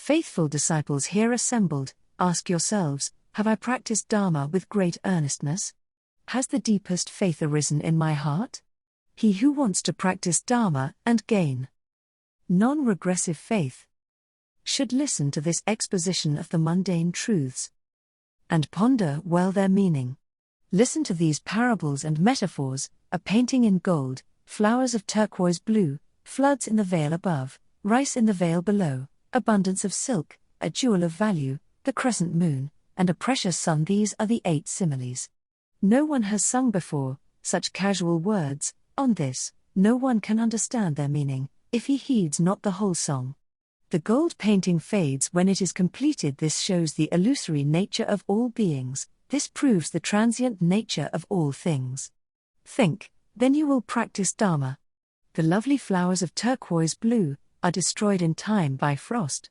Faithful disciples here assembled, ask yourselves, have I practiced Dharma with great earnestness? Has the deepest faith arisen in my heart? He who wants to practice Dharma and gain non-regressive faith should listen to this exposition of the mundane truths and ponder well their meaning. Listen to these parables and metaphors: a painting in gold, flowers of turquoise blue, floods in the vale above, rice in the vale below, abundance of silk, a jewel of value, the crescent moon, and a precious sun. These are the 8 similes. No one has sung before such casual words. On this, no one can understand their meaning, if he heeds not the whole song. The gold painting fades when it is completed. This shows the illusory nature of all beings. This proves the transient nature of all things. Think, then you will practice Dharma. The lovely flowers of turquoise blue are destroyed in time by frost.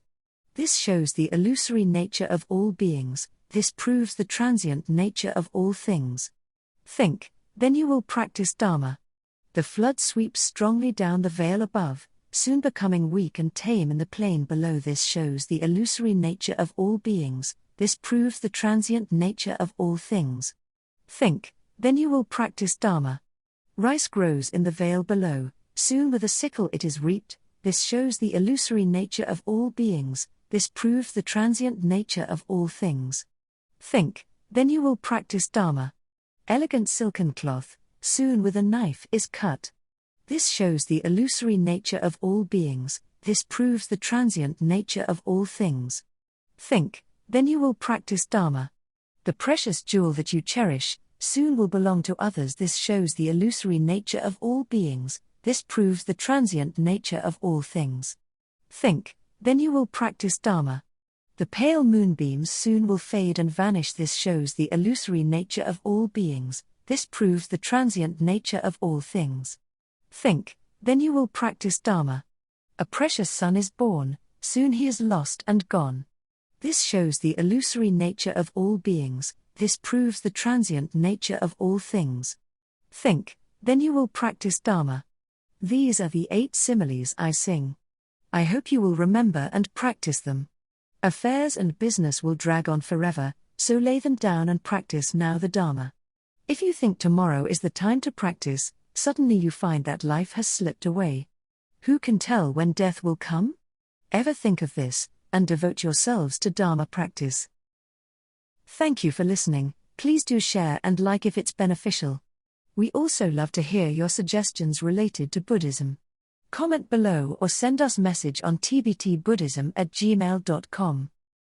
This shows the illusory nature of all beings. This proves the transient nature of all things. Think, then you will practice Dharma. The flood sweeps strongly down the vale above, soon becoming weak and tame in the plain below. This shows the illusory nature of all beings. This proves the transient nature of all things. Think, then you will practice Dharma. Rice grows in the vale below, soon with a sickle it is reaped. This shows the illusory nature of all beings. This proves the transient nature of all things. Think, then you will practice Dharma. Elegant silken cloth, soon with a knife is cut. This shows the illusory nature of all beings. This proves the transient nature of all things. Think, then you will practice Dharma. The precious jewel that you cherish soon will belong to others. This shows the illusory nature of all beings. This proves the transient nature of all things. Think, then you will practice Dharma. The pale moonbeams soon will fade and vanish. This shows the illusory nature of all beings. This proves the transient nature of all things. Think, then you will practice Dharma. A precious son is born, soon he is lost and gone. This shows the illusory nature of all beings. This proves the transient nature of all things. Think, then you will practice Dharma. These are the 8 similes I sing. I hope you will remember and practice them. Affairs and business will drag on forever, so lay them down and practice now the Dharma. If you think tomorrow is the time to practice, suddenly you find that life has slipped away. Who can tell when death will come? Ever think of this, and devote yourselves to Dharma practice. Thank you for listening. Please do share and like if it's beneficial. We also love to hear your suggestions related to Buddhism. Comment below or send us message on tbtbuddhism@gmail.com.